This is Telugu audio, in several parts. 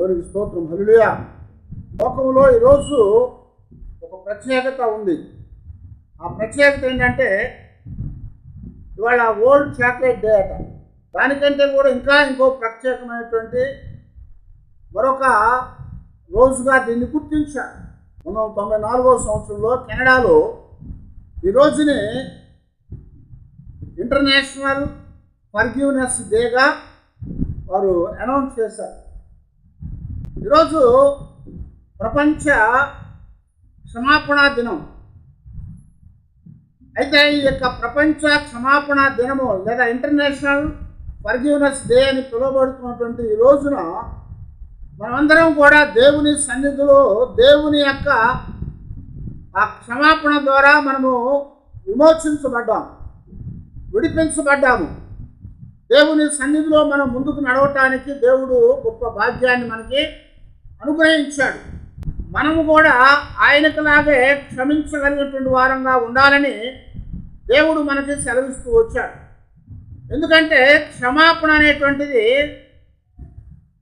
దేవునికి స్తోత్రం. హల్లెలూయా. లోకంలో ఈరోజు ఒక ప్రత్యేకత ఉంది. ఆ ప్రత్యేకత ఏంటంటే ఇవాళ వరల్డ్ చాక్లెట్ డే అట. దానికంటే కూడా ఇంకో ప్రత్యేకమైనటువంటి మరొక రోజుగా దీన్ని గుర్తించారు. 1994 సంవత్సరంలో కెనడాలో ఈ రోజుని ఇంటర్నేషనల్ ఫర్గివ్నెస్ డేగా వారు అనౌన్స్ చేశారు. ఈరోజు ప్రపంచ క్షమాపణ దినం. అయితే ఈ యొక్క ప్రపంచ క్షమాపణ దినము లేదా ఇంటర్నేషనల్ ఫర్గివ్నెస్ డే అని పిలువబడుతున్నటువంటి ఈ రోజున మనమందరం కూడా దేవుని సన్నిధిలో దేవుని యొక్క ఆ క్షమాపణ ద్వారా మనము విమోచించబడ్డాము, విడిపించబడ్డాము. దేవుని సన్నిధిలో మనం ముందుకు నడవటానికి దేవుడు గొప్ప భాగ్యాన్ని మనకి అనుగ్రహించాడు. మనము కూడా ఆయనకులాగే క్షమించగలిగినటువంటి వారంగా ఉండాలని దేవుడు మనకి సెలవిస్తూ వచ్చాడు. ఎందుకంటే క్షమాపణ అనేటువంటిది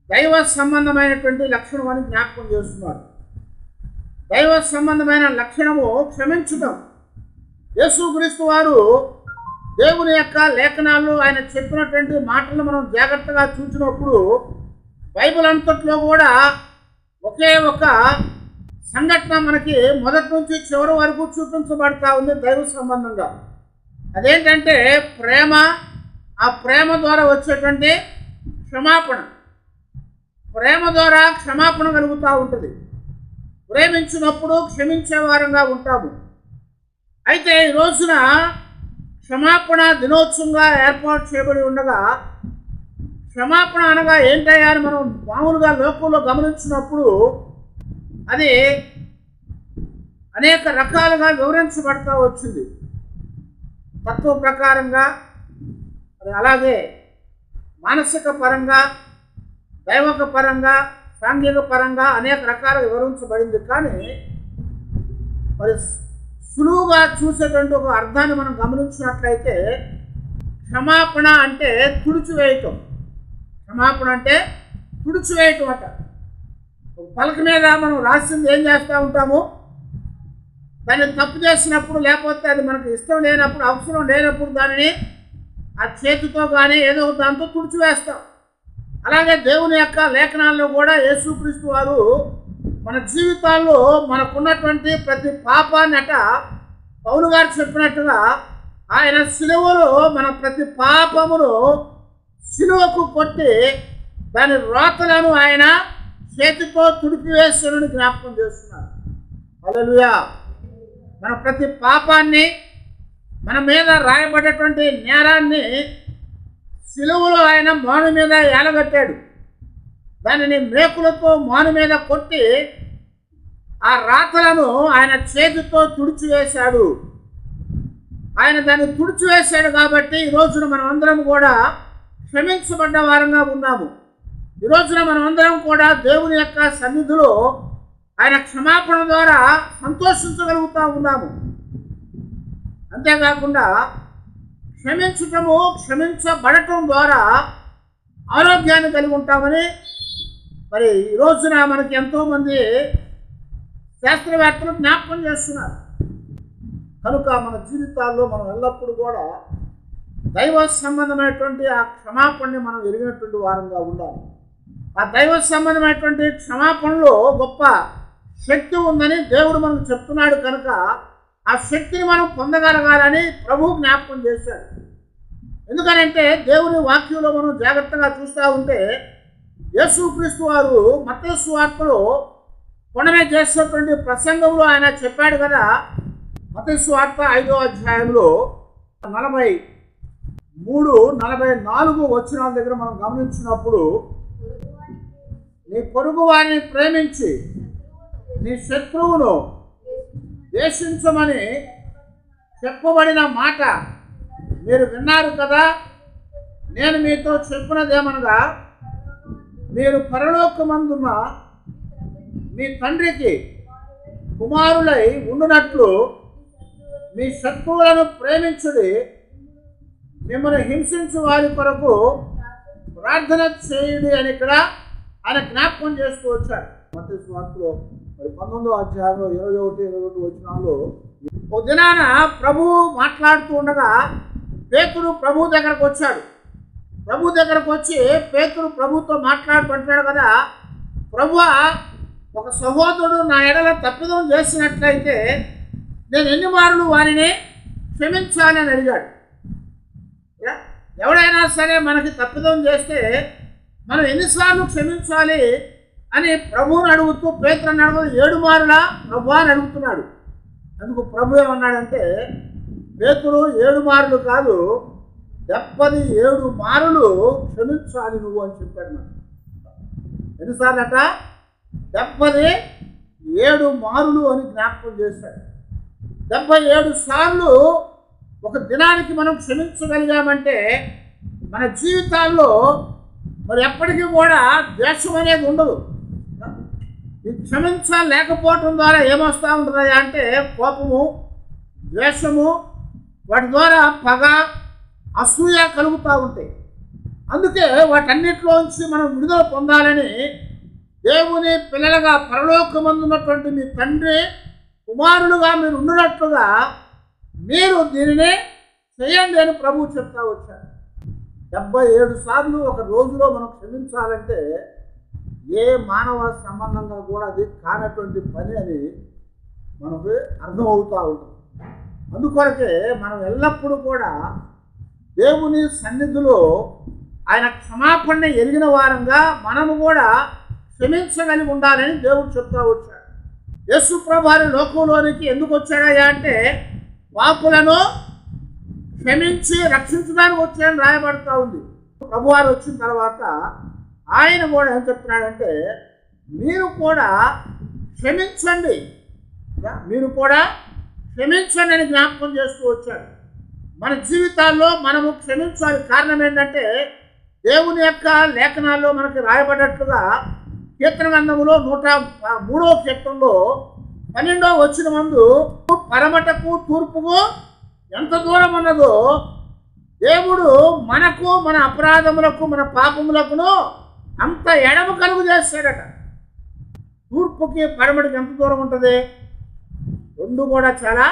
దైవ సంబంధమైనటువంటి లక్షణం అని జ్ఞాపకం చేస్తున్నాడు. దైవ సంబంధమైన లక్షణము క్షమించడం. యేసుక్రీస్తు వారు దేవుని యొక్క లేఖనాల్లో ఆయన చెప్పినటువంటి మాటలను మనం జాగ్రత్తగా చూసినప్పుడు బైబిల్ అంతట్లో కూడా ఒకే ఒక సంఘటన మనకి మొదటి నుంచి చివరి వరకు చూపించబడతా ఉంది దైవ సంబంధంగా. అదేంటంటే ప్రేమ. ఆ ప్రేమ ద్వారా వచ్చేటువంటి క్షమాపణ. ప్రేమ ద్వారా క్షమాపణ కలుగుతూ ఉంటుంది. ప్రేమించినప్పుడు క్షమించే వారంగా ఉంటాము. అయితే ఈ రోజున క్షమాపణ దినోత్సవంగా ఏర్పాటు చేయబడి ఉండగా క్షమాపణ అనగా ఏంటయ్యా అని మనం మామూలుగా లోకంలో గమనించినప్పుడు అది అనేక రకాలుగా వివరించబడతా వచ్చింది. తత్వ ప్రకారంగా, అలాగే మానసిక పరంగా, దైవక పరంగా, సాంఘిక పరంగా అనేక రకాలుగా వివరించబడింది. కానీ మరి సులువుగా చూసేటువంటి ఒక అర్థాన్ని మనం గమనించినట్లయితే క్షమాపణ అంటే తుడిచివేయటం. క్షమాపణ అంటే తుడిచివేయటం అట. పలక మీద మనం రాసింది ఏం చేస్తూ ఉంటాము, దాన్ని తప్పు చేసినప్పుడు లేకపోతే అది మనకు ఇష్టం లేనప్పుడు, అవసరం లేనప్పుడు దానిని ఆ చేతితో కానీ ఏదో దాంతో తుడిచివేస్తాం. అలాగే దేవుని యొక్క లేఖనాల్లో కూడా యేసుక్రీస్తు వారు మన జీవితాల్లో మనకున్నటువంటి ప్రతి పాపాన్ని అట పౌలు గారు చెప్పినట్టుగా ఆయన సిలువలో మన ప్రతి పాపమును సిలువకు కొట్టి దాని రోతలను ఆయన చేతితో తుడిపివేస్తానని జ్ఞాపకం చేస్తున్నారు. హల్లెలూయా. మన ప్రతి పాపాన్ని, మన మీద రాయబడేటువంటి నేరాన్ని సిలువలో ఆయన మాను మీద ఏలగట్టాడు. దానిని మేకులతో మాను మీద కొట్టి ఆ రాతలను ఆయన చేతితో తుడిచివేశాడు. ఆయన దాన్ని తుడిచివేశాడు కాబట్టి ఈ రోజున మనం అందరం కూడా క్షమించబడ్డ వారంగా ఉన్నాము. ఈ రోజున మనం అందరం కూడా దేవుని యొక్క సన్నిధిలో ఆయన క్షమాపణ ద్వారా సంతోషించగలుగుతూ ఉన్నాము. అంతేకాకుండా క్షమించటము, క్షమించబడటం ద్వారా ఆరోగ్యాన్ని కలిగి ఉంటామని మరి ఈ రోజున మనకి ఎంతోమంది శాస్త్రవేత్తలు జ్ఞాపకం చేస్తున్నారు. కనుక మన జీవితాల్లో మనం ఎల్లప్పుడూ కూడా దైవ సంబంధమైనటువంటి ఆ క్షమాపణని మనం ఎరిగినటువంటి వారంగా ఉండాలి. ఆ దైవ సంబంధమైనటువంటి క్షమాపణలో గొప్ప శక్తి ఉందని దేవుడు మనకు చెప్తున్నాడు. కనుక ఆ శక్తిని మనం పొందగలగాలని ప్రభువు జ్ఞాపకం చేశాడు. ఎందుకనంటే దేవుని వాక్యంలో మనం జాగ్రత్తగా చూస్తూ ఉంటే యేసుక్రీస్తు వారు మత్తయి సువార్తలో కొండ మీద చేసినటువంటి ప్రసంగంలో ఆయన చెప్పాడు కదా. మత్తయి సువార్త 5వ అధ్యాయంలో 43, 44 వచనాల దగ్గర మనం గమనించినప్పుడు నీ పొరుగు వారిని ప్రేమించి నీ శత్రువును ద్వేషించమని చెప్పబడిన మాట మీరు విన్నారు కదా. నేను మీతో చెప్పినదేమనగా మీరు పరలోకమందున్న మీ తండ్రికి కుమారులై ఉండునట్లు మీ శత్రువులను ప్రేమించుడి, మిమ్మల్ని హింసించు వారి కొరకు ప్రార్థన చేయుడి అని ఇక్కడ ఆయన జ్ఞాపకం చేస్తూ వచ్చాడు. మత్తయి సువార్తలో మరి 19వ అధ్యాయంలో 21, 22 వచనాల్లో ఒక దినాన ప్రభువు మాట్లాడుతూ ఉండగా పేతురు ప్రభు దగ్గరకు వచ్చాడు. ప్రభు దగ్గరకు వచ్చి పేతురు ప్రభుతో మాట్లాడుతుంటాడు కదా, ప్రభువా, ఒక సహోదరుడు నా ఎడల తప్పిదం చేసినట్లయితే నేను ఎన్ని మార్లు వారిని క్షమించాలి అని అడిగాడు. ఎవడైనా సరే మనకి తప్పిదం చేస్తే మనం ఎన్నిసార్లు క్షమించాలి అని ప్రభువుని అడుగుతూ పేతురుని అడుగుతూ 7 మారులా ప్రభువా అని అడుగుతున్నాడు. అందుకు ప్రభు ఏమన్నాడంటే, పేతురు 7 మారులు కాదు, 77 మారులు క్షమించాలి నువ్వు అని చెప్పాడు. నాకు ఎన్నిసార్లు అట? 77 మారులు అని జ్ఞాపకం చేశాడు. 77 సార్లు ఒక దినానికి మనం క్షమించగలిగామంటే మన జీవితాల్లో మరి ఎప్పటికీ కూడా ద్వేషం అనేది ఉండదు. ఈ క్షమించలేకపోవటం ద్వారా ఏమొస్తూ ఉంటుందా అంటే కోపము, ద్వేషము, వాటి ద్వారా పగ, అసూయ కలుగుతూ ఉంటాయి. అందుకే వాటన్నిటిలోంచి మనం విడుదల పొందాలని దేవుని పిల్లలుగా పరలోకమందున్నటువంటి మీ తండ్రి కుమారులుగా మీరు ఉండినట్లుగా మీరు దీనిని చేయండి అని ప్రభువు చెప్తా వచ్చారు. 77 సార్లు ఒక రోజులో మనం క్షమించాలంటే ఏ మానవ సంబంధంగా కూడా అది కానటువంటి పని అని మనకు అర్థమవుతూ ఉంటుంది. అందుకొరకే మనం ఎల్లప్పుడూ కూడా దేవుని సన్నిధిలో ఆయన క్షమాపణ ఎరిగిన వారంగా మనము కూడా క్షమించగలిగి ఉండాలని దేవుడు చెప్తా వచ్చాడు. యేసు ప్రభువు లోకంలోనికి ఎందుకు వచ్చాడయ్యా అంటే పాపులను క్షమించి రక్షించడానికి వచ్చాడని రాయబడుతూ ఉంది. ప్రభువారు వచ్చిన తర్వాత ఆయన కూడా ఏం చెప్తున్నాడంటే మీరు కూడా క్షమించండి, మీరు కూడా క్షమించండి అని జ్ఞాపకం చేస్తూ వచ్చాడు. మన జీవితాల్లో మనము క్షమించాలి. కారణం ఏంటంటే దేవుని యొక్క లేఖనాల్లో మనకి రాయబడినట్లుగా కీర్తన గ్రంథములో 103వ కీర్తనలో 12వ వచనమందు పరమటకు తూర్పుకు ఎంత దూరం ఉన్నదో దేవుడు మనకు మన అపరాధములకు మన పాపములకును అంత ఎడమ కలుగు చేస్తాడట. తూర్పుకి పడమటికి ఎంత దూరం ఉంటుంది? రెండు కూడా చాలా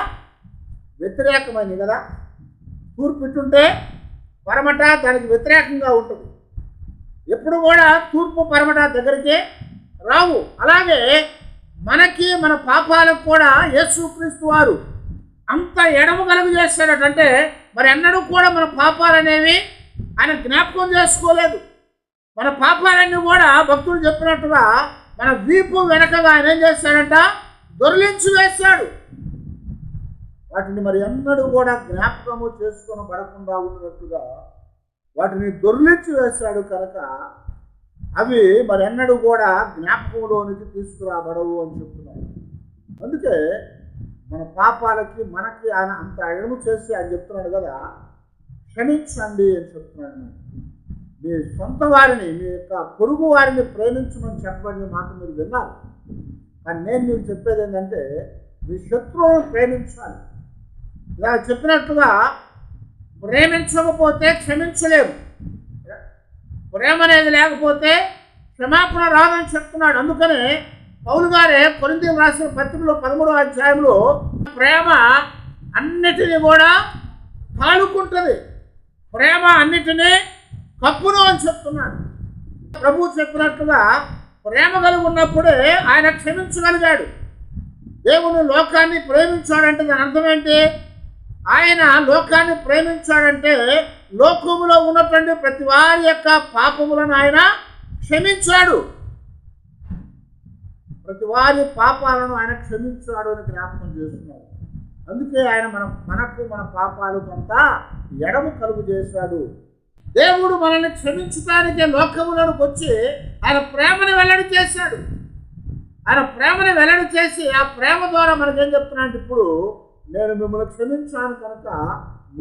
వ్యతిరేకమైనవి కదా. తూర్పు ఇటుంటే పరమట దానికి వ్యతిరేకంగా ఉంటుంది. ఎప్పుడు కూడా తూర్పు పరమట దగ్గరికి రావు. అలాగే మనకి మన పాపాలకు కూడా యేసుక్రీస్తు వారు అంత ఎడమ కలుగు చేస్తాడట. అంటే మరి ఎన్నడూ కూడా మన పాపాలనేవి ఆయన జ్ఞాపకం చేసుకోలేదు. మన పాపాలన్నీ కూడా భక్తులు చెప్పినట్టుగా మన వీపు వెనకగా ఆయన ఏం చేస్తాడంట? దొర్లించి వేస్తాడు. వాటిని మరి ఎన్నడూ కూడా జ్ఞాపకము చేసుకొని పడకుండా ఉన్నట్టుగా వాటిని దొర్లించి వేస్తాడు. కనుక అవి మరి ఎన్నడూ కూడా జ్ఞాపకంలోనికి తీసుకురాబడవు అని చెప్తున్నాడు. అందుకే మన పాపాలకి మనకి ఆయన అంత ఎడము చేసి ఆయన చెప్తున్నాడు కదా, క్షమించండి అని చెప్తున్నాడు. మీ సొంత వారిని, మీ యొక్క పొరుగు వారిని ప్రేమించమని చెప్పబడిన మాట మీరు విన్నారు. కానీ నేను మీకు చెప్పేది ఏంటంటే మీ శత్రువులను ప్రేమించాలి. ఇలా చెప్పినట్టుగా ప్రేమించకపోతే క్షమించలేము. ప్రేమ అనేది లేకపోతే క్షమాపణ రాదని చెప్తున్నాడు. అందుకనే పౌలు గారే కొరింథీయులకు రాసిన పత్రికలో 13వ అధ్యాయంలో ప్రేమ అన్నిటినీ కూడా తాళుకుంటుంది, ప్రేమ అన్నిటినీ కప్పును అని చెప్తున్నాడు. ప్రభువు చెప్పినట్టుగా ప్రేమ కలిగి ఉన్నప్పుడే ఆయన క్షమించగలిగాడు. దేవుని లోకాన్ని ప్రేమించాడంటే దాని అర్థం ఏంటి? ఆయన లోకాన్ని ప్రేమించాడంటే లోకములో ఉన్నటువంటి ప్రతి వారి యొక్క పాపములను ఆయన క్షమించాడు. ప్రతి వారి పాపాలను ఆయన క్షమించాడు అని జ్ఞాపకం చేస్తున్నాడు. అందుకే ఆయన మనకు మన పాపాలు కొంత ఎడము కలుగు చేశాడు. దేవుడు మనల్ని క్షమించడానికే లోకములోకి వచ్చి ఆయన ప్రేమను వెల్లడి చేశాడు. ఆయన ప్రేమను వెల్లడి చేసి ఆ ప్రేమ ద్వారా మనకేం చెప్తున్నాడు? ఇప్పుడు నేను మిమ్మల్ని క్షమించాను కనుక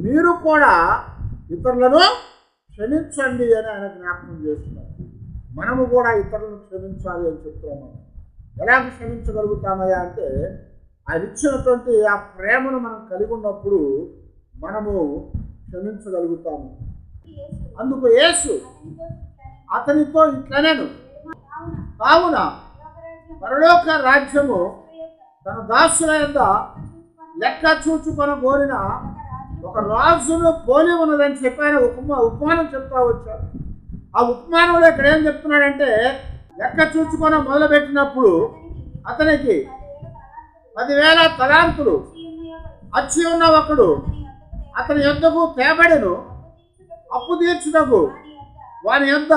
మీరు కూడా ఇతరులను క్షమించండి అని ఆయన జ్ఞాపకం చేస్తున్నారు. మనము కూడా ఇతరులను క్షమించాలి అని చెప్తున్నాము. ఎలాగ క్షమించగలుగుతామయ్యా అంటే ఆయన ఇచ్చినటువంటి ఆ ప్రేమను మనం కలిగి ఉన్నప్పుడు మనము క్షమించగలుగుతాము. అందుకు యేసు అతనితో ఇట్లనేను కావున పరలోక రాజ్యము తన దాసుల యొద్ద లెక్క చూచుకొని కోరిన ఒక రాజును పోలి ఉన్నదని చెప్పి ఆయన ఉపమానం చెప్తా వచ్చాడు. ఆ ఉపమానంలో ఇక్కడ ఏం చెప్తున్నాడంటే, లెక్క చూచుకొని మొదలుపెట్టినప్పుడు అతనికి 10,000 తలాంతులు అచ్చి ఉన్న ఒకడు అతని యొద్దకు తేబడెను. అప్పు తీర్చుటకు వాని యొద్ద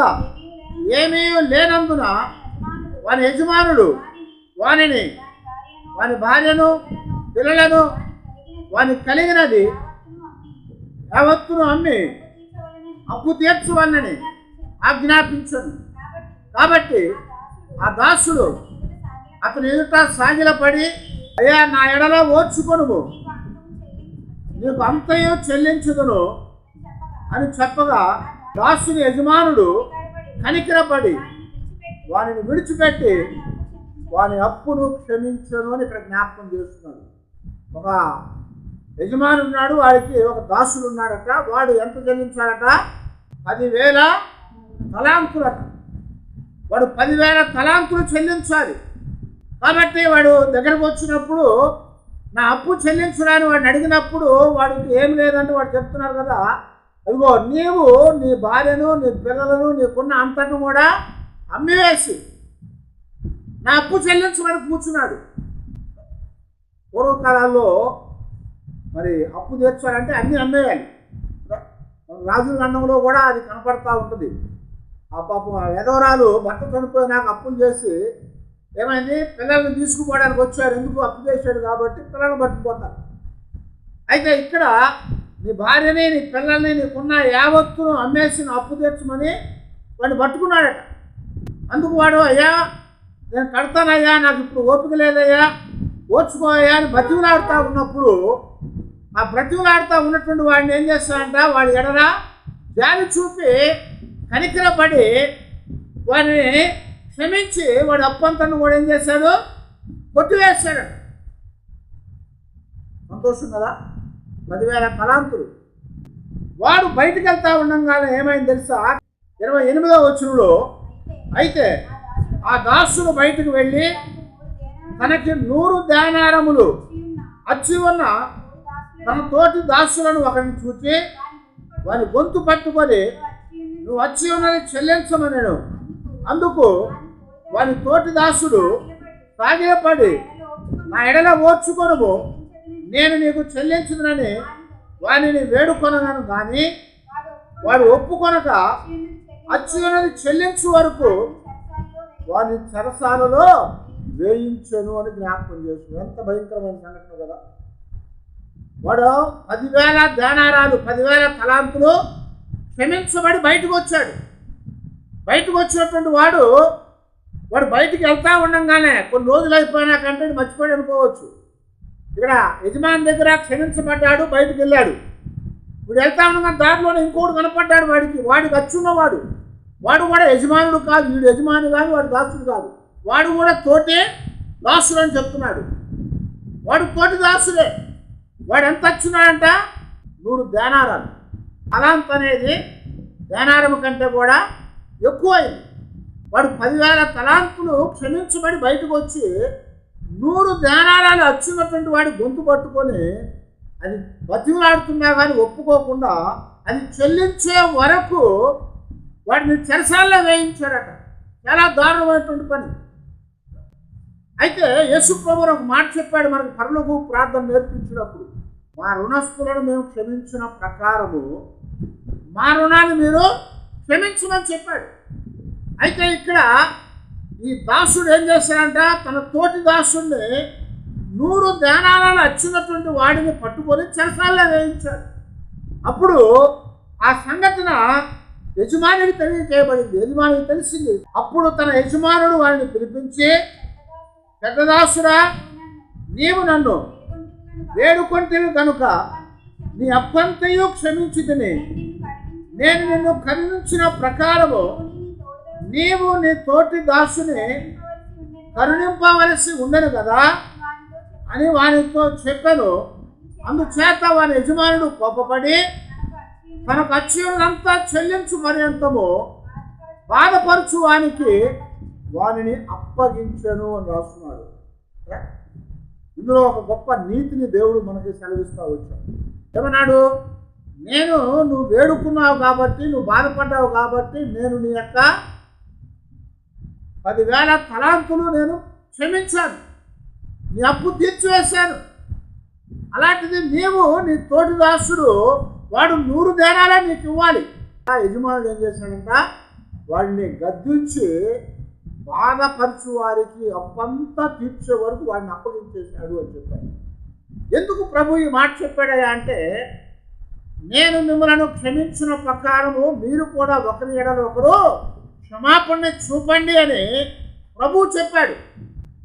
ఏమీ లేనందున వాని యజమానుడు వాని భార్యను పిల్లలను వాని కలిగినది యావత్తును అమ్మి అప్పు తీర్చవలనని ఆజ్ఞాపించను. కాబట్టి ఆ దాసుడు అతని ఎదుట సాగిలపడి, అయ్యా నా ఎడల ఓర్చుకొనుము, నీకు అంతయు చెల్లించుదును అని చెప్పగా దాసుని యజమానుడు కనికరపడి వానిని విడిచిపెట్టి వాని అప్పును క్షమించను అని ఇక్కడ జ్ఞాపకం చేస్తున్నాడు. ఒక యజమాని ఉన్నాడు, వాడికి ఒక దాసుడు ఉన్నాడట. వాడు ఎంత చెల్లించాడట? 10,000 తలాంతులట. వాడు 10,000 తలాంతులు చెల్లించాలి. కాబట్టి వాడు దగ్గరకు వచ్చినప్పుడు నా అప్పు చెల్లించడాన్ని వాడిని అడిగినప్పుడు వాడికి ఏం లేదంటే వాడు చెప్తున్నారు కదా, అదిగో నీవు నీ భార్యను నీ పిల్లలను నీకున్న అంతటను కూడా అమ్మివేసి నా అప్పు చెల్లించమని కూర్చున్నాడు. పూర్వకాలాల్లో మరి అప్పు తీర్చాలంటే అన్నీ అమ్మేయాలి. రాజుల గండంలో కూడా అది కనపడతా ఉంటుంది. ఆ పాపం ఎదవరాలు భర్త చనిపోయినాక అప్పులు చేసి ఏమైంది, పిల్లల్ని తీసుకుపోవడానికి వచ్చారు. ఎందుకు? అప్పు చేశాడు కాబట్టి పిల్లల్ని పట్టుకుపోతారు. అయితే ఇక్కడ నీ భార్యని నీ పిల్లల్ని నీకున్న యావత్తును అమ్మేసి అప్పు తీర్చమని వాడిని పట్టుకున్నాడట. అందుకు వాడు, అయ్యా నేను కడతానయ్యా, నాకు ఇప్పుడు ఓపిక లేదయ్యా, ఓర్చుకోయ్యా అని బ్రతిమలాడుతూ ఉన్నప్పుడు ఆ బ్రతిమలాడుతూ ఉన్నటువంటి వాడిని ఏం చేస్తాడంట, వాడి ఎడల జాలి చూపి కనికరపడి వాడిని క్షమించి వాడి అప్పంతను కూడా ఏం చేశాడు, కొట్టివేశాడు. సంతోషం కదా. 10,000 తలాంతులు. వాడు బయటికి వెళ్తా ఉండగానే ఏమైంది తెలుసా? 28వ వచనంలో, అయితే ఆ దాసుడు బయటకు వెళ్ళి తనకి 100 దేనారములు అచ్చి ఉన్న తన తోటి దాసులను ఒకరిని చూచి వాని గొంతు పట్టుకొని, నువ్వు వచ్చి ఉన్నది చెల్లించమనెను. అందుకు వాని తోటి దాసుడు సాగిలపడి, నా ఎడల ఓర్చుకొనుము, నేను నీకు చెల్లించునని వానిని వేడుకొనగాను. కానీ వాడు ఒప్పుకొనక అచ్చి ఉన్నది చెల్లించు వరకు వాని చెరసాలలో వేయించను అని జ్ఞాపకం చేస్తున్నాడు. ఎంత భయంకరమైన సంఘటన కదా. వాడు 10,000 దేనారాలు 10,000 తలాంతులు క్షమించబడి బయటకు వచ్చాడు. బయటకు వచ్చినటువంటి వాడు బయటికి వెళ్తా ఉండగానే కొన్ని రోజులు అయిపోయినాకంటే మర్చిపోయాడు అనుకోవచ్చు. ఇక్కడ యజమాని దగ్గర క్షమించబడ్డాడు, బయటకు వెళ్ళాడు. ఇప్పుడు వెళ్తా ఉండగా దారిలోనే ఇంకోటి కనపడ్డాడు. వాడికి వచ్చున్నవాడు వాడు కూడా యజమానుడు కాదు, వీడు యజమాని కాదు, వాడు దాసుడు కాదు, వాడు కూడా తోటి దాసుడు అని చెప్తున్నాడు. వాడు తోటి దాసుడే. వాడు ఎంత వచ్చున్నాడంట? 100 దేనారాలు. తలాంత్ అనేది దేనారము కంటే కూడా ఎక్కువైంది. వాడు 10,000 తలాంతులు క్షమించబడి బయటకు వచ్చి 100 దేనారాలు వచ్చినటువంటి వాడి గొంతు పట్టుకొని అది బతిమలాడుతున్నా కానీ ఒప్పుకోకుండా అది చెల్లించే వరకు వాడిని చెరసాల్లో వేయించాడట. చాలా దారుణమైనటువంటి పని. అయితే యేసు ప్రభువు ఒక మాట చెప్పాడు మనకు పరలోక ప్రార్థన నేర్పించినప్పుడు, మా రుణస్తులను మేము క్షమించిన ప్రకారము మా రుణాన్ని మీరు క్షమించమని చెప్పాడు. అయితే ఇక్కడ ఈ దాసుడు ఏం చేశాడంట, తన తోటి దాసుడిని 100 దేనారాలు వచ్చినటువంటి వాడిని పట్టుకొని చెరసాల్లో వేయించాడు. అప్పుడు ఆ సంఘటన యజమానికి తెలియజేయబడింది. యజమానికి తెలిసింది. అప్పుడు తన యజమానుడు వాడిని పిలిపించి, పెద్దదాసుడా, నీవు నన్ను వేడుకొంటివి కనుక నీ అప్పంతయు క్షమించుతిని. నేను నిన్ను కరుణించిన ప్రకారము నీవు నీ తోటి దాసుని కరుణింపవలసి ఉండను కదా అని వానితో చెప్పాను. అందుచేత వాని యజమానుడు కోపపడి తనకు వచ్చేదంతా చెల్లించు పర్యంతము బాధపరచు వానికి వానిని అప్పగించెను అని రాస్తున్నాడు. ఇందులో ఒక గొప్ప నీతిని దేవుడు మనకి సెలవిస్తూ వచ్చాడు. ఏమన్నాడు? నువ్వు వేడుకున్నావు కాబట్టి, నువ్వు బాధపడ్డావు కాబట్టి నేను నీ యొక్క 10,000 తలాంతులు నేను క్షమించాను, నీ అప్పు తీర్చివేశాను. అలాంటిది నీవు నీ తోటి దాసుడు వాడు 100 దేనాలే నీకు ఇవ్వాలి. ఆ యజమానుడు ఏం చేశాడంట? వాడిని గద్దించి బాధపరచు వారికి అప్పంతా తీర్చే వరకు వాడిని అప్పగించేశాడు అని చెప్పాడు. ఎందుకు ప్రభు ఈ మాట చెప్పాడయ్యా అంటే, నేను మిమ్మల్ని క్షమించిన ప్రకారము మీరు కూడా ఒకరి ఎడల ఒకరు క్షమాపణ చూపండి అని ప్రభువు చెప్పాడు.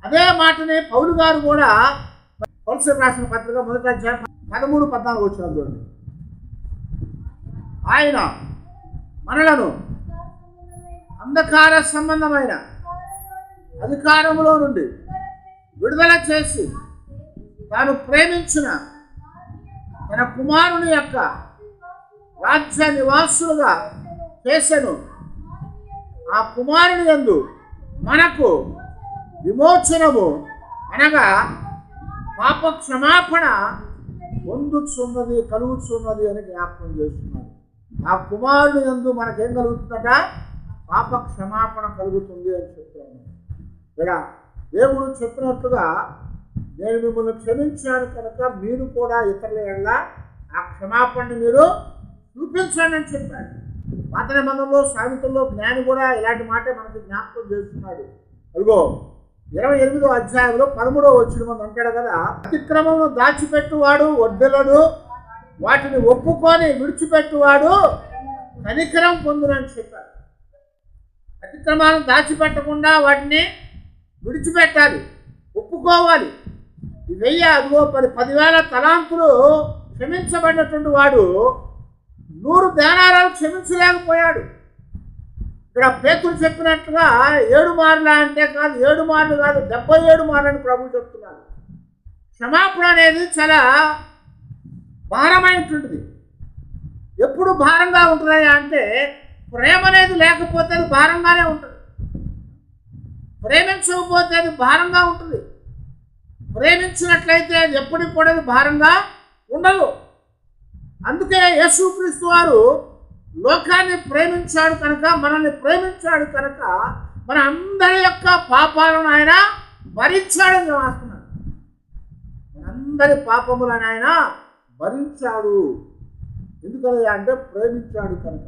అదే మాటని పౌలు గారు కూడా కొలస్సీయులకు రాసిన పత్రిక 1వ అధ్యాయం 13-14 వచనాలు చూడండి. ఆయన మనలను అంధకార సంబంధమైన అధికారములో నుండి విడుదల చేసి తాను ప్రేమించిన తన కుమారుని యొక్క రాజ్య నివాసులుగా చేసెను. ఆ కుమారుని యందు మనకు విమోచనము అనగా పాప క్షమాపణ కలుగుతున్నది అని జ్ఞాపకం చేస్తున్నాడు. ఆ కుమారుని యందు మనకేం కలుగుతుందట? పాప క్షమాపణ కలుగుతుంది అని చెప్తాను. ఇక్కడ దేవుడు చెప్పినట్టుగా నేను మిమ్మల్ని క్షమించాను కనుక మీరు కూడా ఇతరుల ఎడల ఆ క్షమాపణని మీరు చూపించండి అని చెప్పాడు. పాత నిబంధనలో సామెతల్లో జ్ఞాని కూడా ఇలాంటి మాటే మనకి జ్ఞాపకం చేస్తున్నాడు. అదిగో 28వ అధ్యాయంలో 13వ వచనం అంటాడు కదా, అతిక్రమమును దాచిపెట్టువాడు వర్ధిల్లడు, వాటిని ఒప్పుకొని విడిచిపెట్టువాడు కనికరం పొందునని చెప్పాడు. అతిక్రమాలను దాచిపెట్టకుండా వాటిని విడిచిపెట్టాలి, ఒప్పుకోవాలి. అదిగో 10,000 తలాంతులు క్షమించబడినటువంటి వాడు 100 దేనారాలు క్షమించలేకపోయాడు. ఇక్కడ పేతురు చెప్పినట్టుగా 7 మార్లు అంటే కాదు, 7 మార్లు కాదు, 77 మార్లు అని ప్రభు చెప్తున్నాడు. క్షమాపణ అనేది చాలా భారమైనటువంటిది. ఎప్పుడు భారంగా ఉంటుందా అంటే, ప్రేమ అనేది లేకపోతే అది భారంగానే ఉంటుంది. ప్రేమించకపోతే అది భారంగా ఉంటుంది. ప్రేమించినట్లయితే అది ఎప్పటికి కూడా భారంగా ఉండదు. అందుకే యేసుక్రీస్తు వారు లోకాన్ని ప్రేమించాడు కనుక, మనల్ని ప్రేమించాడు కనుక మన అందరి యొక్క పాపాలను ఆయన భరించాడని రాస్తున్నాడు. మనందరి పాపములను ఆయన భరించాడు. ఎందుకని అంటే ప్రేమించాడు కనుక.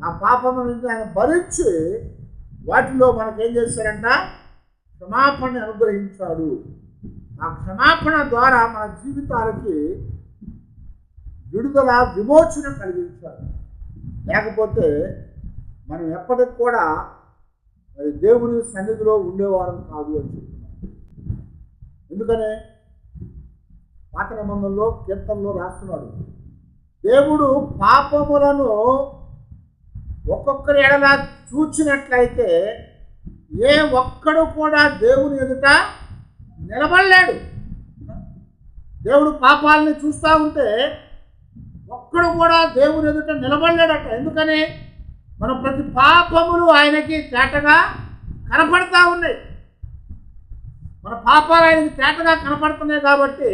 ఆ పాపముల నుంచి ఆయన భరించి వాటిలో మనకేం చేశారంట? క్షమాపణ అనుగ్రహించాడు. ఆ క్షమాపణ ద్వారా మన జీవితాలకి విడుదల విమోచన కలిగించాడు. లేకపోతే మనం ఎప్పటికి కూడా మరి దేవుని సన్నిధిలో ఉండేవారం కాదు అని చెప్తున్నాం. ఎందుకనే పాత నిబంధనలో కీర్తనలో రాస్తున్నాడు, దేవుడు పాపములను ఒక్కొక్కరి ఎడల చూచినట్లయితే ఏ ఒక్కడు కూడా దేవుని ఎదుట నిలబడలేడు. దేవుడు పాపాలని చూస్తూ ఉంటే ఒక్కడు కూడా దేవుని ఎదుట నిలబడలేడట. ఎందుకని? మన ప్రతి పాపములు ఆయనకి తేటగా కనపడతా ఉన్నాయి. మన పాపాలు ఆయనకి తేటగా కనపడుతున్నాయి కాబట్టి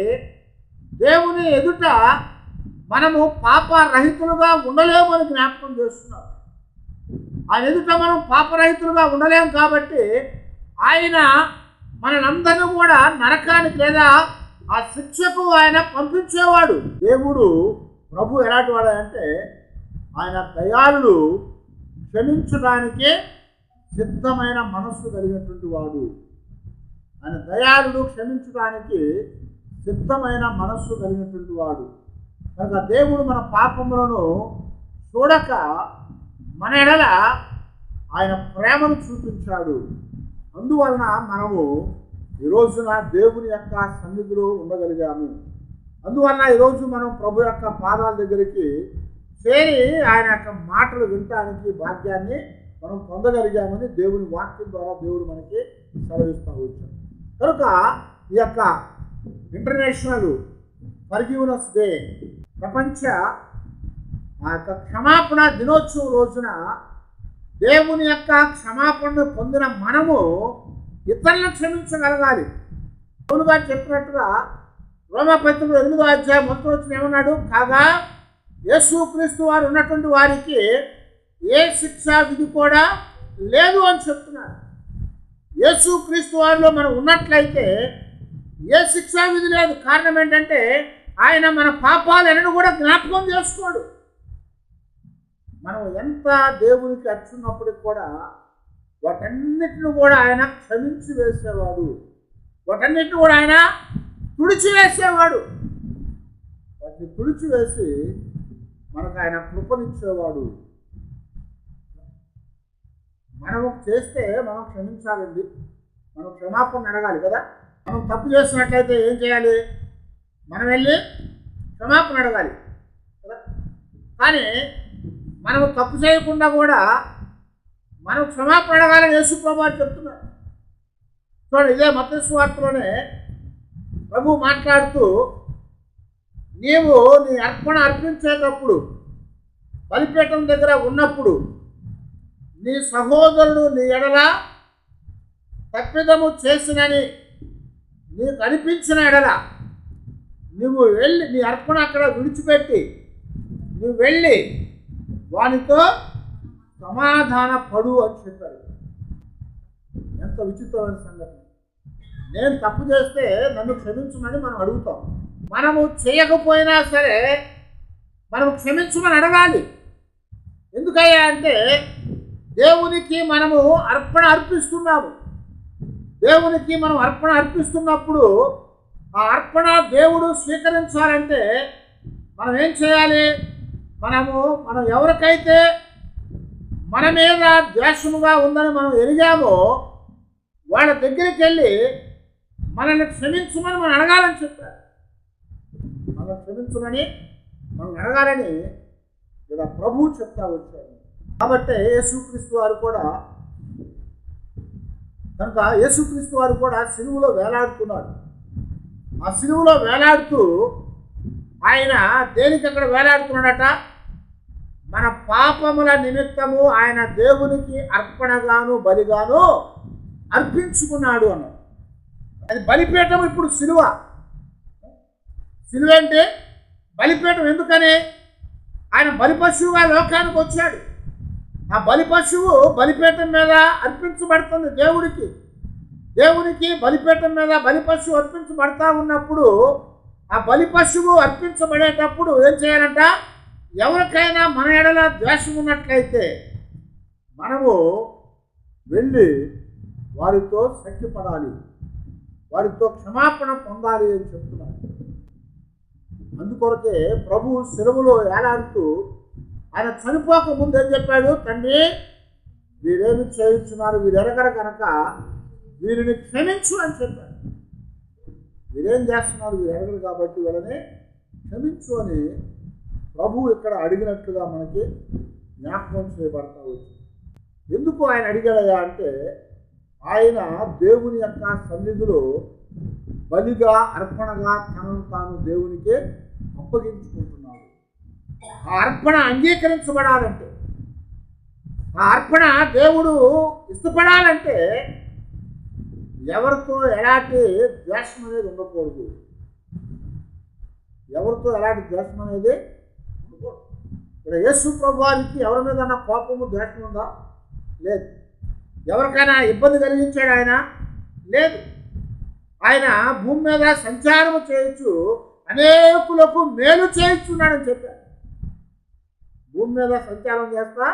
దేవుని ఎదుట మనము పాపరహితులుగా ఉండలేమని జ్ఞాపకం చేస్తున్నాం. ఆయన ఎదుట మనం పాపరహితులుగా ఉండలేము కాబట్టి ఆయన మనందరినీ కూడా నరకానికి లేదా ఆ శిక్షకు ఆయన పంపించేవాడు. దేవుడు ప్రభు ఎలాంటి వాడు అంటే ఆయన దయాళుడు, క్షమించడానికి సిద్ధమైన మనస్సు కలిగినటువంటి వాడు. ఆయన దయాళుడు, క్షమించడానికి సిద్ధమైన మనస్సు కలిగినటువంటి వాడు కనుక దేవుడు మన పాపములను చూడక మన ఎడల ఆయన ప్రేమను చూపించాడు. అందువలన మనము ఈ రోజున దేవుని యొక్క సన్నిధిలో ఉండగలిగాము. అందువలన ఈరోజు మనం ప్రభు యొక్క పాదాల దగ్గరికి చేరి ఆయన యొక్క మాటలు వినటానికి భాగ్యాన్ని మనం పొందగలిగామని దేవుని వాక్యం ద్వారా దేవుడు మనకి సెలవిస్తూ వచ్చాడు. కనుక ఈ యొక్క ఇంటర్నేషనల్ ఫర్గివ్నెస్ డే, ప్రపంచ ఆ యొక్క క్షమాపణ దినోత్సవం రోజున దేవుని యొక్క క్షమాపణను పొందిన మనము ఇతరులను క్షమించగలగాలి. పౌలు గారు చెప్పినట్టుగా రోమాపత్రిక 8వ అధ్యాయం 1వ వచనం ఏమన్నాడు? కాగా యేసుక్రీస్తు వారు ఉన్నటువంటి వారికి ఏ శిక్షా విధి కూడా లేదు అని చెప్తున్నారు. యేసుక్రీస్తు వారిలో మనం ఉన్నట్లయితే ఏ శిక్షా విధి లేదు. కారణం ఏంటంటే ఆయన మన పాపాలను కూడా జ్ఞాపకం చేసుకోడు. మనం ఎంత దేవునికి అర్చున్నప్పటికి కూడా వాటన్నిటిని కూడా ఆయన క్షమించి వేసేవాడు. వాటన్నిటిని కూడా ఆయన తుడిచివేసేవాడు. వాటిని తుడిచివేసి మనకు ఆయన కృపనిచ్చేవాడు. మనం చేస్తే మనం క్షమించాలండి. మనం క్షమాపణ అడగాలి కదా. మనం తప్పు చేసినట్లయితే ఏం చేయాలి? మనం వెళ్ళి క్షమాపణ అడగాలి కదా. కానీ మనం తప్పు చేయకుండా కూడా మనం క్షమాపణ అడగాలని యేసుప్రభువు వారు చెప్తున్నారు. చూడండి, ఇదే మత్తయి సువార్తలోనే ప్రభు మాట్లాడుతూ, నీవు నీ అర్పణ అర్పించేటప్పుడు బలిపీఠం దగ్గర ఉన్నప్పుడు నీ సహోదరుడు నీ ఎడల తప్పిదము చేసినని నీకు అనిపించిన ఎడల నువ్వు వెళ్ళి నీ అర్పణ అక్కడ విడిచిపెట్టి నువ్వు వెళ్ళి వానితో సమాధాన పడు అని చెప్పాడు. ఎంత విచిత్రమైన సంగతి. నేను తప్పు చేస్తే నన్ను క్షమించమని మనం అడుగుతాం. మనము చేయకపోయినా సరే మనం క్షమించమని అడగాలి. ఎందుకయ్యా అంటే దేవునికి మనము అర్పణ అర్పిస్తున్నాము. దేవునికి మనం అర్పణ అర్పిస్తున్నప్పుడు ఆ అర్పణ దేవుడు స్వీకరించాలంటే మనం ఏం చేయాలి? మనం ఎవరికైతే మన మీద ద్వేషముగా ఉందని మనం ఎరిగామో వాళ్ళ దగ్గరికి వెళ్ళి మనల్ని క్షమించమని మనం అడగాలని చెప్పారు. మనం క్షమించమని మనం అడగాలని ఇలా ప్రభువు చెప్తా వచ్చారు. కాబట్టి యేసుక్రీస్తు వారు కూడా సిలువలో వేలాడుతున్నాడు. ఆ సిలువలో వేలాడుతూ ఆయన దేనికి అక్కడ వేలాడుతున్నాడట? మన పాపముల నిమిత్తము ఆయన దేవునికి అర్పణగాను బలిగాను అర్పించుకున్నాడు అన్నాడు. అది బలిపీఠం. ఇప్పుడు సిలువ అంటే బలిపీఠం. ఎందుకని? ఆయన బలిపశువుగా లోకానికి వచ్చాడు. ఆ బలిపశువు బలిపీఠం మీద అర్పించబడుతుంది దేవునికి బలిపీఠం మీద బలిపశువు అర్పించబడతా ఉన్నప్పుడు ఆ బలిపశువు అర్పించబడేటప్పుడు ఏం చేయాలంట? ఎవరికైనా మన ఎడల ద్వేషం ఉన్నట్లయితే మనము వెళ్ళి వారితో సఖ్యపడాలి, వారితో క్షమాపణ పొందాలి అని చెప్తున్నారు. అందుకొరకే ప్రభు సిలువలో ఏలాడుతూ ఆయన చనిపోక ముందు ఏం చెప్పాడు? తండ్రి, వీరేమి చేయించున్నారు, వీరెరగరు కనుక వీరిని క్షమించు అని చెప్పాడు. వీరేం చేస్తున్నారు, వీరెరగరు కాబట్టి వీళ్ళని క్షమించు అని ప్రభు ఇక్కడ అడిగినట్లుగా మనకి జ్ఞాపకం చేయబడతా వచ్చింది. ఎందుకు ఆయన అడిగాడయ్యా అంటే ఆయన దేవుని యొక్క సన్నిధిలో బలిగా అర్పణగా తనను తాను దేవునికి అప్పగించుకుంటున్నాడు. ఆ అర్పణ అంగీకరించబడాలంటే, ఆ అర్పణ దేవుడు ఇష్టపడాలంటే ఎవరితో ఎలాంటి ద్వేషం అనేది ఉండకూడదు. ఎవరితో ఎలాంటి ద్వేషం అనేది ఉండకూడదు. ఇక్కడ యేసు ప్రభు వారికి ఎవరి మీద కోపము ద్వేషం ఉందా? లేదు. ఎవరికైనా ఇబ్బంది కలిగించాడు ఆయన? లేదు. ఆయన భూమి మీద సంచారం చేయొచ్చు, అనేకులకు మేలు చేయిస్తున్నాడని చెప్పారు. భూమి మీద సంచారం చేస్తా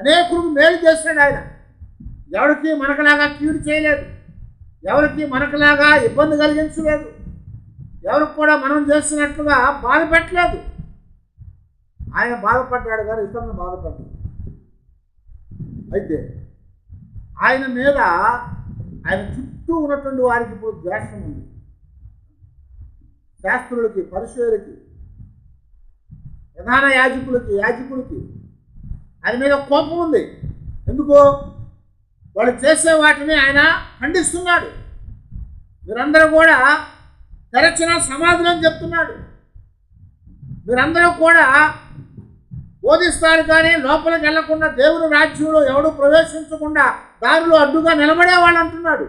అనేకులకు మేలు చేస్తాడు ఆయన. ఎవరికి మనకులాగా కీడు చేయలేదు, ఎవరికి మనకులాగా ఇబ్బంది కలిగించలేదు, ఎవరికి కూడా మనం చేస్తున్నట్లుగా బాధ పెట్టలేదు. ఆయన బాధపడ్డాడు కానీ ఇతరులను బాధపడ్డాడు. అయితే ఆయన మీద ఆయన చుట్టూ ఉన్నటువంటి వారికి ఇప్పుడు ద్వేషం ఉంది. శాస్త్రులకి, పరిశీలకి, ప్రధాన యాజకులకి ఆయన మీద కోపం ఉంది. ఎందుకు? వాళ్ళు చేసే వాటిని ఆయన ఖండిస్తున్నాడు. మీరందరూ కూడా తెరచిన సమాధులని చెప్తున్నాడు. మీరందరూ కూడా బోధిస్తారు కానీ లోపలికి వెళ్లకుండా దేవుని రాజ్యంలో ఎవడు ప్రవేశించకుండా దారిలో అడ్డుగా నిలబడేవాళ్ళు అంటున్నాడు.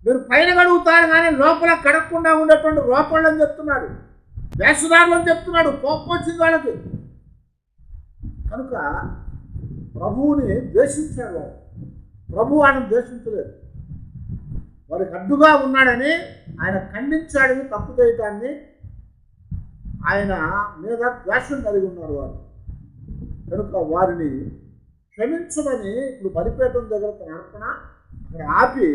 మీరు పైన కడుగుతారు కానీ లోపల కడగకుండా ఉండేటువంటి రోపళ్ళు అని చెప్తున్నాడు, వేషధారులు అని చెప్తున్నాడు. కోపం వచ్చింది వాళ్ళకి. కనుక ప్రభువుని ద్వేషించారు వాళ్ళు. ప్రభువు ఆయన ద్వేషించలేదు. వారికి అడ్డుగా ఉన్నాడని ఆయన ఖండించాడని, తప్పు చేయటాన్ని ఆయన మీద ద్వేషం కలిగి ఉన్నారు వారు. కనుక వారిని క్షమించమని ఇప్పుడు బలిపీఠం దగ్గర తన అర్పణ అక్కడ ఆపి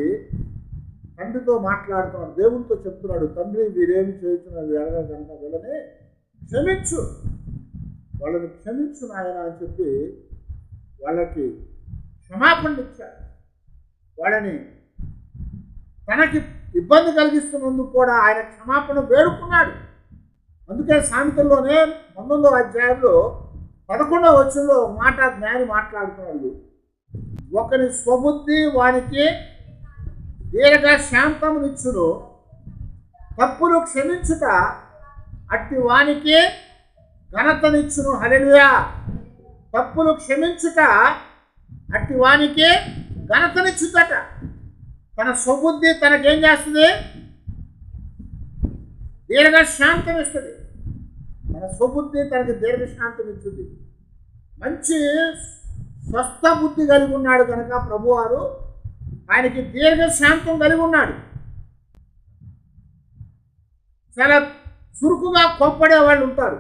తండ్రితో మాట్లాడుతున్నాడు, దేవునితో చెప్తున్నాడు, తండ్రి వీరేమి చేస్తున్నారు ఎడగా కనుక వీళ్ళని క్షమించు, వాళ్ళని క్షమించు నాయన అని చెప్పి వాళ్ళకి క్షమాపణ ఇచ్చాడు. వాళ్ళని తనకి ఇబ్బంది కలిగిస్తున్నందుకు కూడా ఆయన క్షమాపణ వేడుకున్నాడు. అందుకే సామెతల్లోనే 19వ అధ్యాయంలో 11వ వచనంలో ఒక మాట జ్ఞాని మాట్లాడుతున్నాడు, ఒకని స్వబుద్ధి వానికి దీర్ఘ శాంతమునిచ్చును, తప్పులు క్షమించుట అట్టి వానికి ఘనతనిచ్చును. హల్లెలూయా. తప్పులు క్షమించుట అట్టి వానికి ఘనతనిచ్చుదట. తన స్వబుద్ధి తనకేం చేస్తుంది? దీర్ఘశాంతం ఇస్తుంది. తన స్వబుద్ధి తనకి దీర్ఘశాంతం ఇస్తుంది. మంచి స్వస్థ బుద్ధి కలిగి ఉన్నాడు కనుక ప్రభువారు ఆయనకి దీర్ఘశాంతం కలిగి ఉన్నాడు. చాలా చురుకుగా కోప్పడే వాళ్ళు ఉంటారు.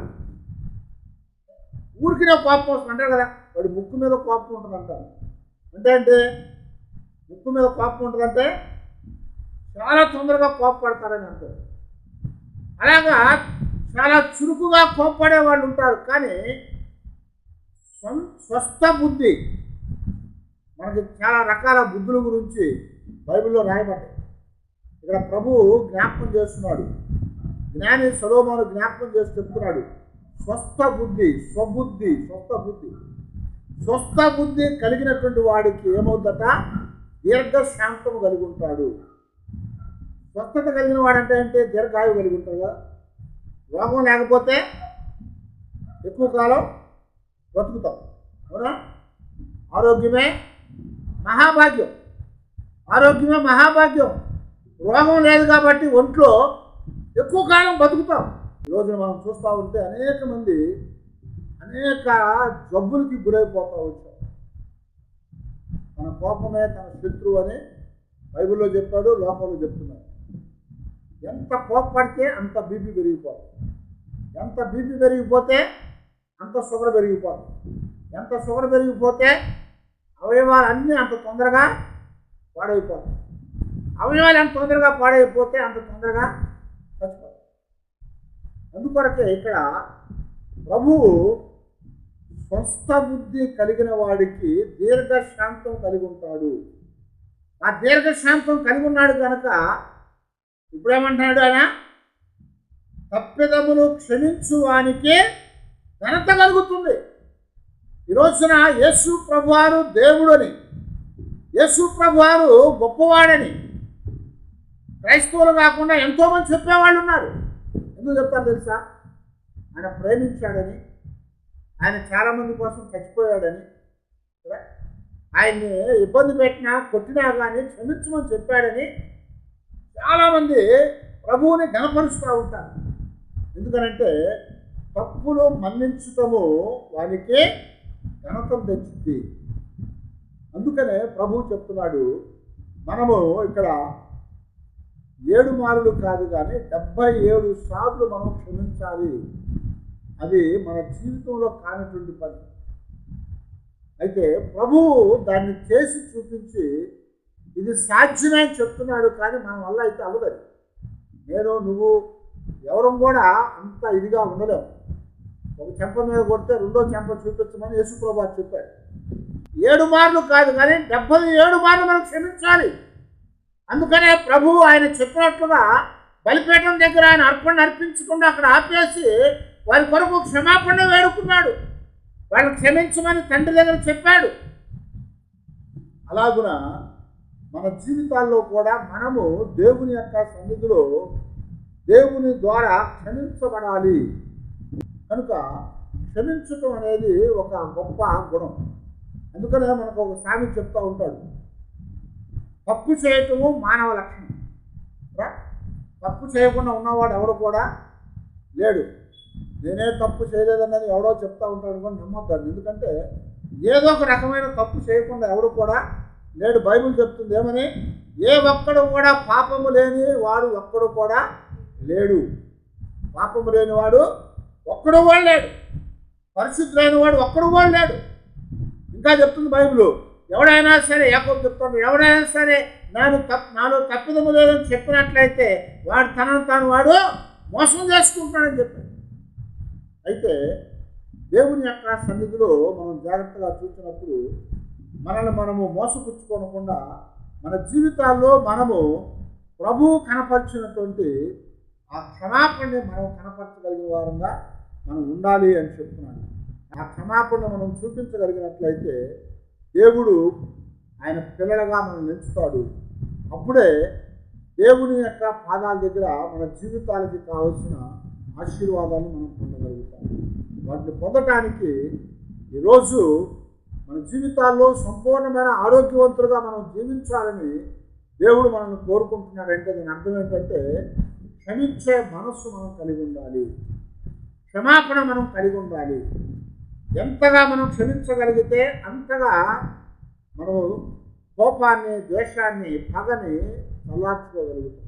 ఊరికినే కోపం వస్తుంది అంటారు కదా, వాడి ముక్కు మీద కోపం ఉంటుంది అంటారు. అంటే ముక్కు మీద కోపం ఉంటుందంటే చాలా తొందరగా కోప్పడతారని అంటారు. అలాగా చాలా చురుకుగా కోప్పడే వాళ్ళు ఉంటారు. కానీ స్వస్థ బుద్ధి, మనకి చాలా రకాల బుద్ధుల గురించి బైబిల్లో రాయబడ్డాయి. ఇక్కడ ప్రభువు జ్ఞాపకం చేస్తున్నాడు, జ్ఞాని సొలొమోను జ్ఞాపకం చేసి చెప్తున్నాడు, స్వస్థ బుద్ధి, స్వబుద్ధి, స్వస్థ బుద్ధి. స్వస్థ బుద్ధి కలిగినటువంటి వాడికి ఏమవుతుందట? దీర్ఘశాంతము కలిగి ఉంటాడు. స్వస్థత కలిగిన వాడంటే దీర్ఘాయువు కలిగి ఉంటాడు కదా. రోగం లేకపోతే ఎక్కువ కాలం బ్రతుకుతాం, అవునా? ఆరోగ్యమే మహాభాగ్యం, ఆరోగ్యమే మహాభాగ్యం. రోగం లేదు కాబట్టి ఒంట్లో ఎక్కువ కాలం బతుకుతాం. ఈరోజు మనం చూస్తూ ఉంటే అనేక మంది అనేక జబ్బులకి గురైపోతూ వచ్చారు. తన కోపమే తన శత్రువు అని బైబిల్లో చెప్పాడు, లోకంలో చెప్తున్నాడు. ఎంత కోపపడితే అంత బీపీ పెరిగిపోతుంది, ఎంత బీపీ పెరిగిపోతే అంత షుగర్ పెరిగిపోతుంది, ఎంత షుగర్ పెరిగిపోతే అవయవాలు అన్నీ అంత తొందరగా పాడైపోతాయి, అవయవాలు ఎంత తొందరగా పాడైపోతే అంత తొందరగా చచ్చిపోతాయి. అందుకొరకే ఇక్కడ ప్రభువు స్వస్థ బుద్ధి కలిగిన వాడికి దీర్ఘశాంతం కలిగి ఉంటాడు. ఆ దీర్ఘశాంతం కలిగి ఉన్నాడు కనుక ఇప్పుడేమంటున్నాడు ఆయన? తప్పిదములు క్షమించు వానికి ఘనత కలుగుతుంది. ఈ రోజున యేసు ప్రభువారు దేవుడని, యేసు ప్రభువారు గొప్పవాడని క్రైస్తవులు కాకుండా ఎంతోమంది చెప్పేవాళ్ళు ఉన్నారు. ఎందుకు చెప్తారు తెలుసా? ఆయన ప్రేమించాడని, ఆయన చాలామంది కోసం చచ్చిపోయాడని, ఆయన్ని ఇబ్బంది పెట్టినా కొట్టినా కానీ క్షమించమని చెప్పాడని చాలామంది ప్రభువుని ఘనపరుస్తూ ఉంటారు. ఎందుకనంటే తప్పులు మన్నించటము వానికి ఘనతను తెచ్చింది. అందుకనే ప్రభువు చెప్తున్నాడు, మనము ఇక్కడ 7 మార్లు కాదు కానీ 77 సార్లు మనం క్షమించాలి. అది మన జీవితంలో కానటువంటి పని. అయితే ప్రభువు దాన్ని చేసి చూపించి ఇది సాధ్యమే అని చెప్తున్నాడు. కానీ మన వల్ల అయితే అవ్వదు. నేను నువ్వు ఎవరం కూడా అంత ఇదిగా ఉండలేము. ఒక చెంప మీద కొడితే రెండో చెంప చూపించమని యేసు ప్రభువు చెప్పాడు. 7 మార్లు కాదు కానీ 77 మార్లు మనం క్షమించాలి. అందుకనే ప్రభువు ఆయన చెప్పినట్లుగా బలిపీఠం దగ్గర ఆయన అర్పణ అర్పించకుండా అక్కడ ఆపేసి వారి కొరకు క్షమాపణ వేడుకున్నాడు. వాళ్ళని క్షమించమని తండ్రి దగ్గర చెప్పాడు. అలాగున మన జీవితాల్లో కూడా మనము దేవుని యొక్క సన్నిధిలో దేవుని ద్వారా క్షమించబడాలి. కనుక క్షమించటం అనేది ఒక గొప్ప గుణం. అందుకనే మనకు ఒక సామెత చెప్తూ ఉంటాడు, తప్పు చేయటము మానవ లక్షణం. తప్పు చేయకుండా ఉన్నవాడు ఎవడు కూడా లేడు. నేనే తప్పు చేయలేదన్నది ఎవడో చెప్తా ఉంటాడు కూడా నమ్మొద్దాడు. ఎందుకంటే ఏదో ఒక రకమైన తప్పు చేయకుండా ఎవడు కూడా లేడు. బైబిల్ చెప్తుంది ఏమని, ఏ ఒక్కడు కూడా పాపము లేని వాడు ఒక్కడు కూడా లేడు. పాపము లేని వాడు ఒక్కడు కూడా లేడు. పరిశుద్ధులైన వాడు ఒక్కడు కూడా లేడు. ఇంకా చెప్తుంది బైబిల్, ఎవడైనా సరే, యాకోబు చెప్తాడు, ఎవడైనా సరే నాలో తప్పిదము లేదని చెప్పినట్లయితే వాడు తనను తాను వాడు మోసం చేసుకుంటాడని చెప్పాడు. అయితే దేవుని యొక్క సన్నిధిలో మనం జాగ్రత్తగా చూసినప్పుడు మనల్ని మనము మోసపుచ్చుకోనకుండా మన జీవితాల్లో మనము ప్రభువు కనపరిచినటువంటి ఆ క్షమాపణని మనం కనపరచగలిగిన వారంగా మనం ఉండాలి అని చెప్తున్నాడు. ఆ క్షమాపణ మనం చూపించగలిగినట్లయితే దేవుడు ఆయన పిల్లలుగా మనం ఎంచుతాడు. అప్పుడే దేవుని యొక్క పాదాల దగ్గర మన జీవితాలకి కావలసిన ఆశీర్వాదాన్ని మనం పొందగలుగుతాం. వాటిని పొందటానికి ఈరోజు మన జీవితాల్లో సంపూర్ణమైన ఆరోగ్యవంతులుగా మనం జీవించాలని దేవుడు మనల్ని కోరుకుంటున్నాడంటే దీని అర్థం ఏంటంటే క్షమించే మనస్సు మనం కలిగి ఉండాలి, క్షమాపణ మనం కలిగి ఉండాలి. ఎంతగా మనం క్షమించగలిగితే అంతగా మనము కోపాన్ని, ద్వేషాన్ని, పగని చల్లార్చుకోగలుగుతాం.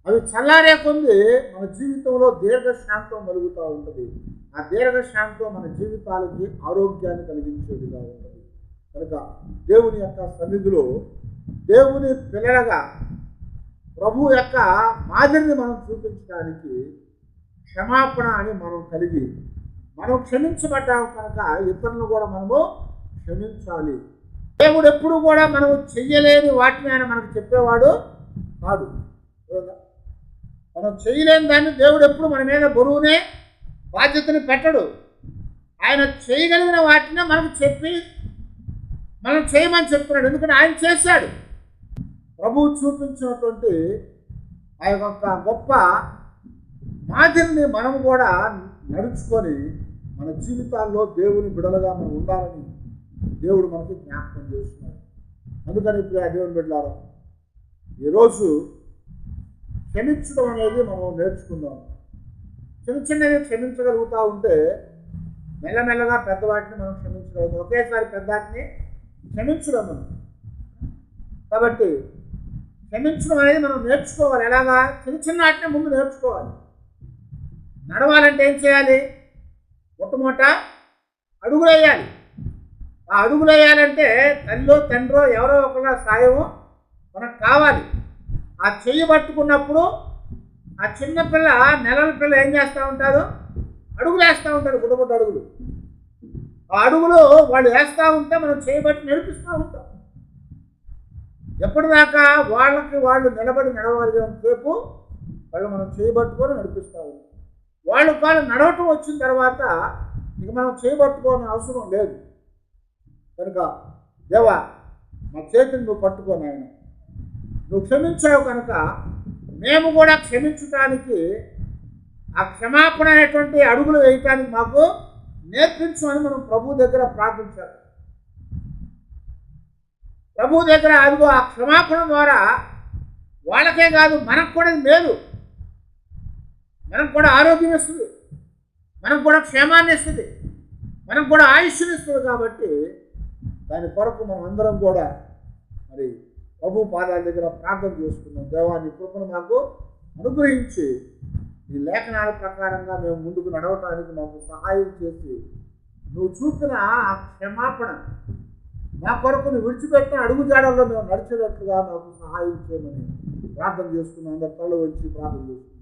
అవి చల్లారే కొంది మన జీవితంలో దీర్ఘశాంతం కలుగుతూ ఉంటుంది. ఆ దీర్ఘశాంతం మన జీవితాలకి ఆరోగ్యాన్ని కలిగించేదిగా ఉంటుంది. కనుక దేవుని యొక్క సన్నిధిలో దేవుని పిల్లలుగా ప్రభు యొక్క మాదిరిని మనం చూపించడానికి క్షమాపణ అని మనం కలిగి మనం క్షమించబడ్డాము కనుక ఇతరులను కూడా మనము క్షమించాలి. దేవుడు ఎప్పుడు కూడా మనం చెయ్యలేని వాటిని ఆయన మనకు చెప్పేవాడు కాదు. మనం చేయలేని దాన్ని దేవుడు ఎప్పుడు మన మీద బరువునే బాధ్యతని పెట్టడు. ఆయన చేయగలిగిన వాటినే మనకు చెప్పి మనం చేయమని చెప్తున్నాడు. ఎందుకంటే ఆయన చేశాడు. ప్రభువు చూపించినటువంటి ఆ యొక్క గొప్ప మాదిరిని మనము కూడా నడుచుకొని మన జీవితాల్లో దేవుని బిడలుగా మనం ఉండాలని దేవుడు మనకి జ్ఞాపకం చేస్తున్నాడు. అందుకని ఇప్పుడు ఆ దేవుని బిడ్డలారా ఈరోజు క్షమించడం అనేది మనం నేర్చుకుందాం. చిన్న చిన్నవి క్షమించగలుగుతూ ఉంటే మెల్లమెల్లగా పెద్దవాటిని మనం క్షమించగలుగుతాం. ఒకేసారి పెద్దవాటిని క్షమించడం మనం. కాబట్టి క్షమించడం అనేది మనం నేర్చుకోవాలి. ఎలాగా? చిన్న చిన్న వాటిని ముందు నేర్చుకోవాలి. నడవాలంటే ఏం చేయాలి? మొట్టమొదట అడుగులు వేయాలి. ఆ అడుగులు వేయాలంటే తల్లిలో తండ్రో ఎవరో ఒకళ్ళ సాయం మనకు కావాలి. ఆ చెయ్యి పట్టుకున్నప్పుడు ఆ చిన్నపిల్ల, నెలల పిల్ల ఏం చేస్తూ ఉంటారు? అడుగులు వేస్తూ ఉంటారు, గుడ్డగుడ్డ అడుగులు. ఆ అడుగులు వాళ్ళు వేస్తూ ఉంటే మనం చేయబట్టి నడిపిస్తూ ఉంటాం. ఎప్పటిదాకా వాళ్ళకి వాళ్ళు నిలబడి నడవగలిగినంతసేపు వాళ్ళు మనం చేయబట్టుకొని నడిపిస్తూ ఉంటాం. వాళ్ళు నడవటం వచ్చిన తర్వాత ఇక మనం చేయబట్టుకోని అవసరం లేదు. కనుక దేవా మా చేతిని నువ్వు పట్టుకొని ఆయన నువ్వు క్షమించావు కనుక మేము కూడా క్షమించడానికి ఆ క్షమాపణ అనేటువంటి అడుగులు వేయటానికి మాకు నేర్పించు అని మనం ప్రభు దగ్గర ప్రార్థించాలి. ప్రభు దగ్గర అదిగో ఆ క్షమాపణ ద్వారా వాళ్ళకే కాదు మనకు కూడా మేలు, మనకు కూడా ఆరోగ్యం ఇస్తుంది, మనకు కూడా క్షేమాన్ని ఇస్తుంది, మనకు కూడా ఆయుష్ని ఇస్తుంది. కాబట్టి దాని కొరకు మనం అందరం కూడా మరి ప్రభు పాదాల దగ్గర ప్రార్థన చేసుకున్నాం. దేవాన్ని కృపను మాకు అనుగ్రహించి ఈ లేఖనాల ప్రకారంగా మేము ముందుకు నడవటానికి మాకు సహాయం చేసి నువ్వు చూపిన ఆ క్షమాపణ మా కొరకు నువ్వు విడిచిపెట్టిన అడుగుజాడల్లో మేము నడిచేటట్లుగా మాకు సహాయం చేయమని ప్రార్థన చేసుకున్నాం. అందరి తల వచ్చి ప్రార్థన చేసుకున్నాం.